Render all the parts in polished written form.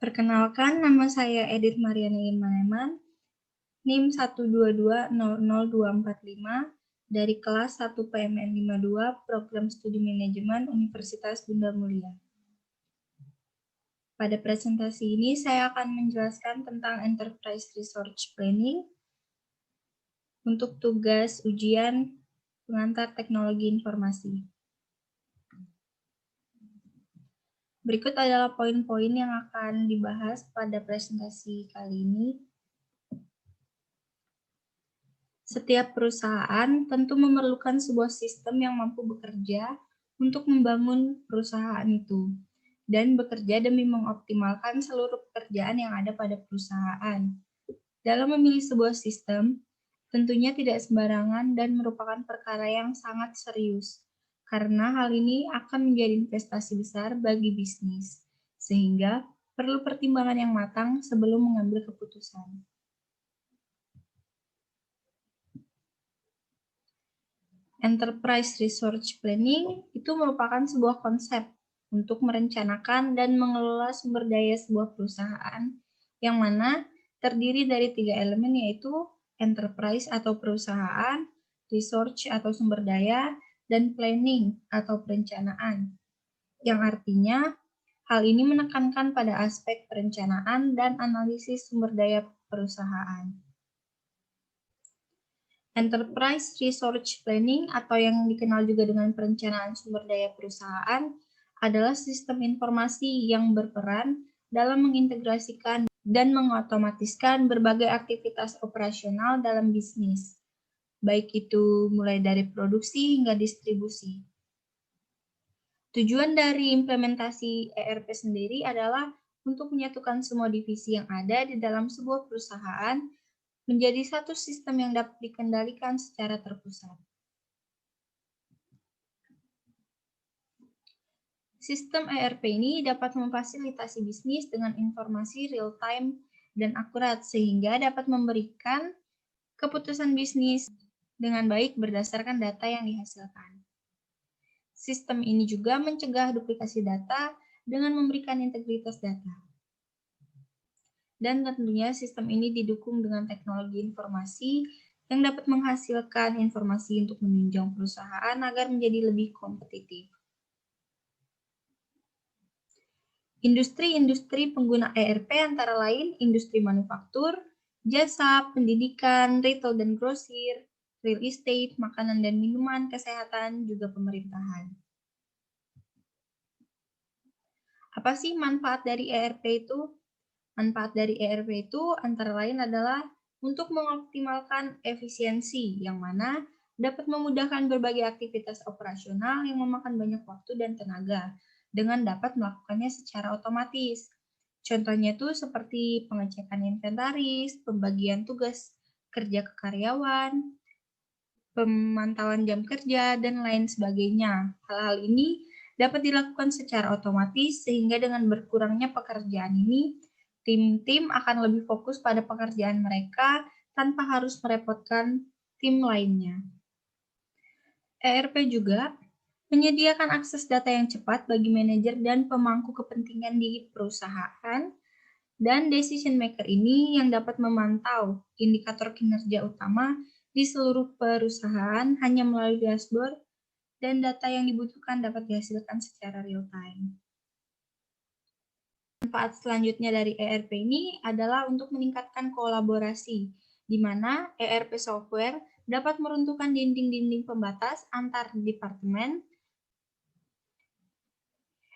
Perkenalkan, nama saya Edith Mariani Maneman, NIM 122000245 dari kelas 1 PMN 52 Program Studi Manajemen Universitas Bunda Mulia. Pada presentasi ini saya akan menjelaskan tentang Enterprise Resource Planning untuk tugas ujian pengantar teknologi informasi. Berikut adalah poin-poin yang akan dibahas pada presentasi kali ini. Setiap perusahaan tentu memerlukan sebuah sistem yang mampu bekerja untuk membangun perusahaan itu dan bekerja demi mengoptimalkan seluruh pekerjaan yang ada pada perusahaan. Dalam memilih sebuah sistem, tentunya tidak sembarangan dan merupakan perkara yang sangat serius, karena hal ini akan menjadi investasi besar bagi bisnis, sehingga perlu pertimbangan yang matang sebelum mengambil keputusan. Enterprise Resource Planning itu merupakan sebuah konsep untuk merencanakan dan mengelola sumber daya sebuah perusahaan yang mana terdiri dari 3 elemen, yaitu enterprise atau perusahaan, research atau sumber daya, dan planning atau perencanaan. Yang artinya hal ini menekankan pada aspek perencanaan dan analisis sumber daya perusahaan. Enterprise Resource Planning atau yang dikenal juga dengan perencanaan sumber daya perusahaan adalah sistem informasi yang berperan dalam mengintegrasikan dan mengotomatiskan berbagai aktivitas operasional dalam bisnis, baik itu mulai dari produksi hingga distribusi. Tujuan dari implementasi ERP sendiri adalah untuk menyatukan semua divisi yang ada di dalam sebuah perusahaan menjadi satu sistem yang dapat dikendalikan secara terpusat. Sistem ERP ini dapat memfasilitasi bisnis dengan informasi real-time dan akurat sehingga dapat memberikan keputusan bisnis dengan baik berdasarkan data yang dihasilkan. Sistem ini juga mencegah duplikasi data dengan memberikan integritas data. Dan tentunya sistem ini didukung dengan teknologi informasi yang dapat menghasilkan informasi untuk menunjang perusahaan agar menjadi lebih kompetitif. Industri-industri pengguna ERP antara lain industri manufaktur, jasa, pendidikan, retail dan grosir, real estate, makanan dan minuman, kesehatan, juga pemerintahan. Apa sih manfaat dari ERP itu? Manfaat dari ERP itu antara lain adalah untuk mengoptimalkan efisiensi, yang mana dapat memudahkan berbagai aktivitas operasional yang memakan banyak waktu dan tenaga, dengan dapat melakukannya secara otomatis. Contohnya itu seperti pengecekan inventaris, pembagian tugas kerja ke karyawan, pemantauan jam kerja, dan lain sebagainya. Hal-hal ini dapat dilakukan secara otomatis sehingga dengan berkurangnya pekerjaan ini, tim-tim akan lebih fokus pada pekerjaan mereka tanpa harus merepotkan tim lainnya. ERP juga menyediakan akses data yang cepat bagi manajer dan pemangku kepentingan di perusahaan, dan decision maker ini yang dapat memantau indikator kinerja utama di seluruh perusahaan hanya melalui dashboard, dan data yang dibutuhkan dapat dihasilkan secara real time. Manfaat selanjutnya dari ERP ini adalah untuk meningkatkan kolaborasi, di mana ERP software dapat meruntuhkan dinding-dinding pembatas antar departemen.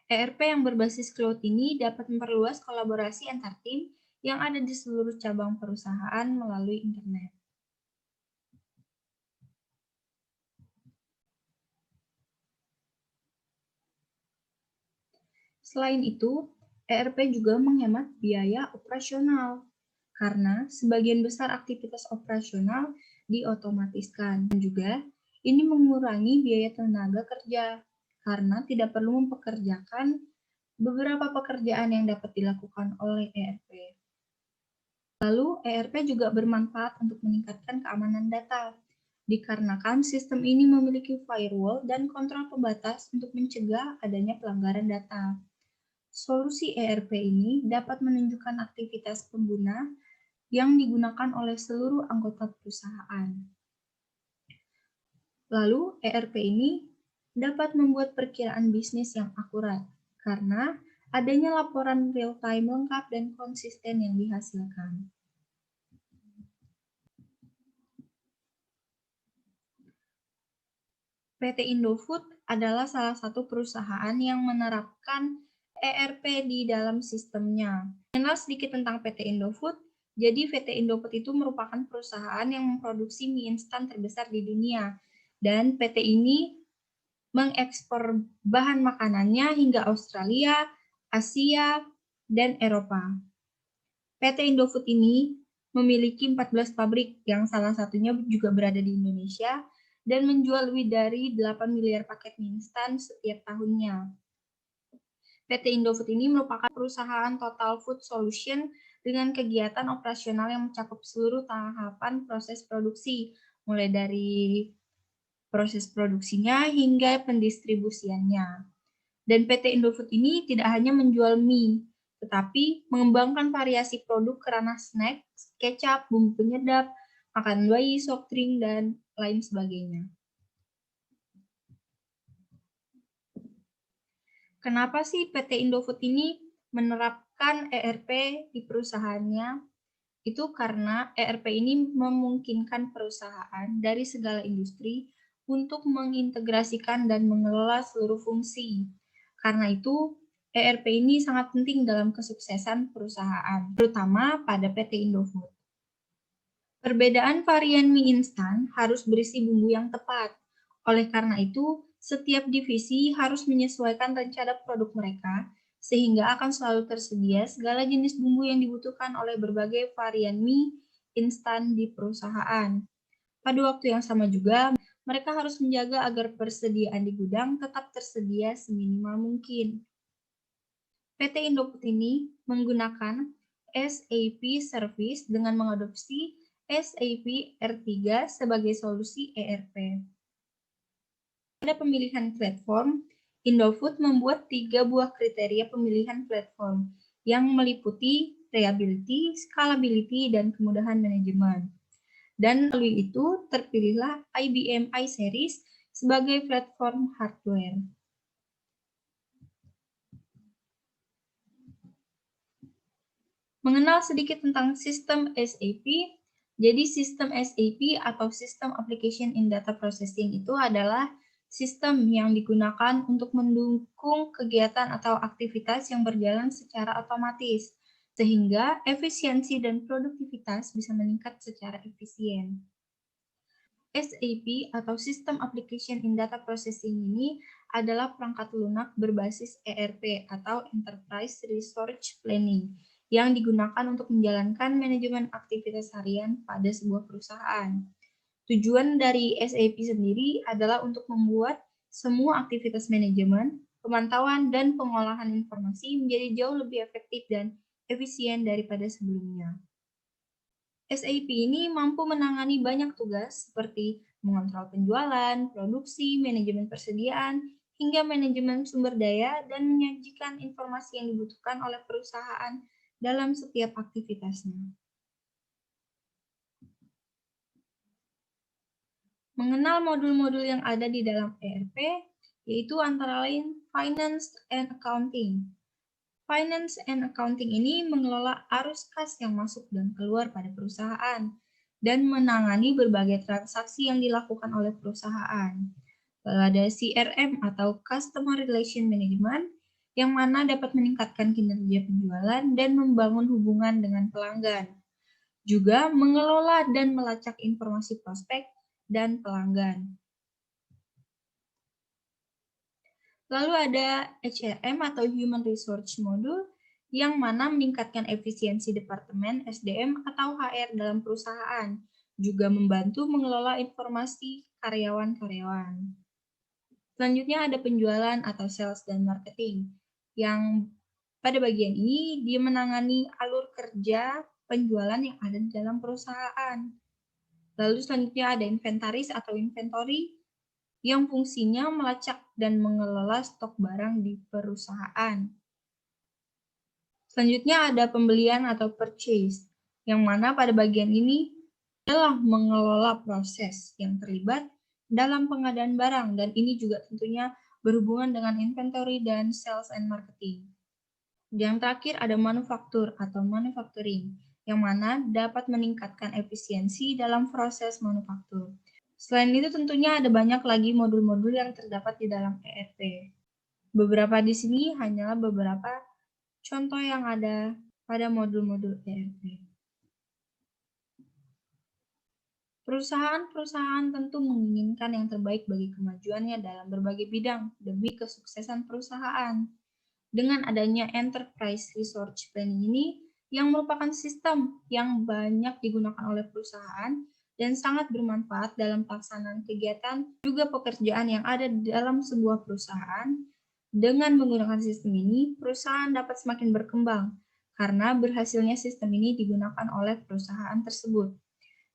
ERP yang berbasis cloud ini dapat memperluas kolaborasi antar tim yang ada di seluruh cabang perusahaan melalui internet. Selain itu, ERP juga menghemat biaya operasional karena sebagian besar aktivitas operasional diotomatiskan. Dan juga ini mengurangi biaya tenaga kerja karena tidak perlu mempekerjakan beberapa pekerjaan yang dapat dilakukan oleh ERP. Lalu, ERP juga bermanfaat untuk meningkatkan keamanan data, dikarenakan sistem ini memiliki firewall dan kontrol pembatas untuk mencegah adanya pelanggaran data. Solusi ERP ini dapat menunjukkan aktivitas pengguna yang digunakan oleh seluruh anggota perusahaan. Lalu, ERP ini dapat membuat perkiraan bisnis yang akurat karena adanya laporan real-time lengkap dan konsisten yang dihasilkan. PT Indofood adalah salah satu perusahaan yang menerapkan ERP di dalam sistemnya. Mengenal sedikit tentang PT Indofood, jadi PT Indofood itu merupakan perusahaan yang memproduksi mie instan terbesar di dunia. Dan PT ini mengekspor bahan makanannya hingga Australia, Asia, dan Eropa. PT Indofood ini memiliki 14 pabrik yang salah satunya juga berada di Indonesia dan menjual lebih dari 8 miliar paket mie instan setiap tahunnya. PT Indofood ini merupakan perusahaan total food solution dengan kegiatan operasional yang mencakup seluruh tahapan proses produksi, mulai dari proses produksinya hingga pendistribusiannya. Dan PT Indofood ini tidak hanya menjual mie, tetapi mengembangkan variasi produk ke ranah snack, kecap, bumbu penyedap, makanan bayi, soft drink, dan lain sebagainya. Kenapa sih PT Indofood ini menerapkan ERP di perusahaannya? Itu karena ERP ini memungkinkan perusahaan dari segala industri untuk mengintegrasikan dan mengelola seluruh fungsi. Karena itu, ERP ini sangat penting dalam kesuksesan perusahaan, terutama pada PT Indofood. Perbedaan varian mie instan harus berisi bumbu yang tepat. Oleh karena itu, setiap divisi harus menyesuaikan rencana produk mereka sehingga akan selalu tersedia segala jenis bumbu yang dibutuhkan oleh berbagai varian mie instan di perusahaan. Pada waktu yang sama juga, mereka harus menjaga agar persediaan di gudang tetap tersedia seminimal mungkin. PT Indofood ini menggunakan SAP Service dengan mengadopsi SAP R3 sebagai solusi ERP. Pada pemilihan platform, Indofood membuat 3 buah kriteria pemilihan platform yang meliputi reliability, scalability, dan kemudahan manajemen. Dan melalui itu terpilihlah IBM iSeries sebagai platform hardware. Mengenal sedikit tentang sistem SAP, jadi sistem SAP atau System Application in Data Processing itu adalah sistem yang digunakan untuk mendukung kegiatan atau aktivitas yang berjalan secara otomatis, sehingga efisiensi dan produktivitas bisa meningkat secara efisien. SAP atau System Application in Data Processing ini adalah perangkat lunak berbasis ERP atau Enterprise Resource Planning yang digunakan untuk menjalankan manajemen aktivitas harian pada sebuah perusahaan. Tujuan dari SAP sendiri adalah untuk membuat semua aktivitas manajemen, pemantauan, dan pengolahan informasi menjadi jauh lebih efektif dan efisien daripada sebelumnya. SAP ini mampu menangani banyak tugas seperti mengontrol penjualan, produksi, manajemen persediaan, hingga manajemen sumber daya dan menyajikan informasi yang dibutuhkan oleh perusahaan dalam setiap aktivitasnya. Mengenal modul-modul yang ada di dalam ERP, yaitu antara lain Finance and Accounting. Finance and Accounting ini mengelola arus kas yang masuk dan keluar pada perusahaan dan menangani berbagai transaksi yang dilakukan oleh perusahaan. Lalu ada CRM atau Customer Relation Management yang mana dapat meningkatkan kinerja penjualan dan membangun hubungan dengan pelanggan. Juga mengelola dan melacak informasi prospek dan pelanggan. Lalu ada HRM atau Human Resource Module yang mana meningkatkan efisiensi Departemen SDM atau HR dalam perusahaan, juga membantu mengelola informasi karyawan-karyawan. Selanjutnya ada penjualan atau sales dan marketing, yang pada bagian ini dia menangani alur kerja penjualan yang ada di dalam perusahaan. Lalu selanjutnya ada inventaris atau inventory, yang fungsinya melacak dan mengelola stok barang di perusahaan. Selanjutnya ada pembelian atau purchase, yang mana pada bagian ini adalah mengelola proses yang terlibat dalam pengadaan barang, dan ini juga tentunya berhubungan dengan inventory dan sales and marketing. Yang terakhir ada manufaktur atau manufacturing, yang mana dapat meningkatkan efisiensi dalam proses manufaktur. Selain itu tentunya ada banyak lagi modul-modul yang terdapat di dalam ERP. Beberapa di sini hanyalah beberapa contoh yang ada pada modul-modul ERP. Perusahaan-perusahaan tentu menginginkan yang terbaik bagi kemajuannya dalam berbagai bidang demi kesuksesan perusahaan. Dengan adanya Enterprise Resource Planning ini, yang merupakan sistem yang banyak digunakan oleh perusahaan dan sangat bermanfaat dalam pelaksanaan kegiatan juga pekerjaan yang ada di dalam sebuah perusahaan. Dengan menggunakan sistem ini, perusahaan dapat semakin berkembang karena berhasilnya sistem ini digunakan oleh perusahaan tersebut.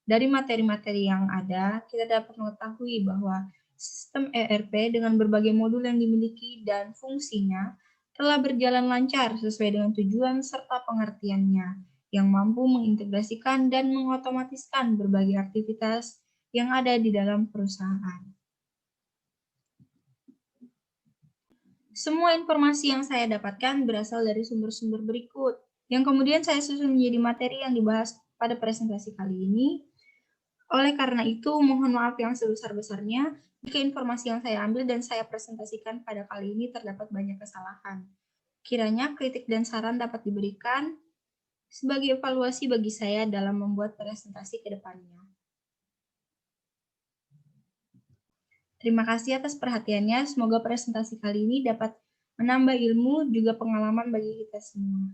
Dari materi-materi yang ada, kita dapat mengetahui bahwa sistem ERP dengan berbagai modul yang dimiliki dan fungsinya telah berjalan lancar sesuai dengan tujuan serta pengertiannya, yang mampu mengintegrasikan dan mengotomatiskan berbagai aktivitas yang ada di dalam perusahaan. Semua informasi yang saya dapatkan berasal dari sumber-sumber berikut, yang kemudian saya susun menjadi materi yang dibahas pada presentasi kali ini. Oleh karena itu, mohon maaf yang sebesar-besarnya jika informasi yang saya ambil dan saya presentasikan pada kali ini terdapat banyak kesalahan. Kiranya kritik dan saran dapat diberikan sebagai evaluasi bagi saya dalam membuat presentasi ke depannya. Terima kasih atas perhatiannya. Semoga presentasi kali ini dapat menambah ilmu juga pengalaman bagi kita semua.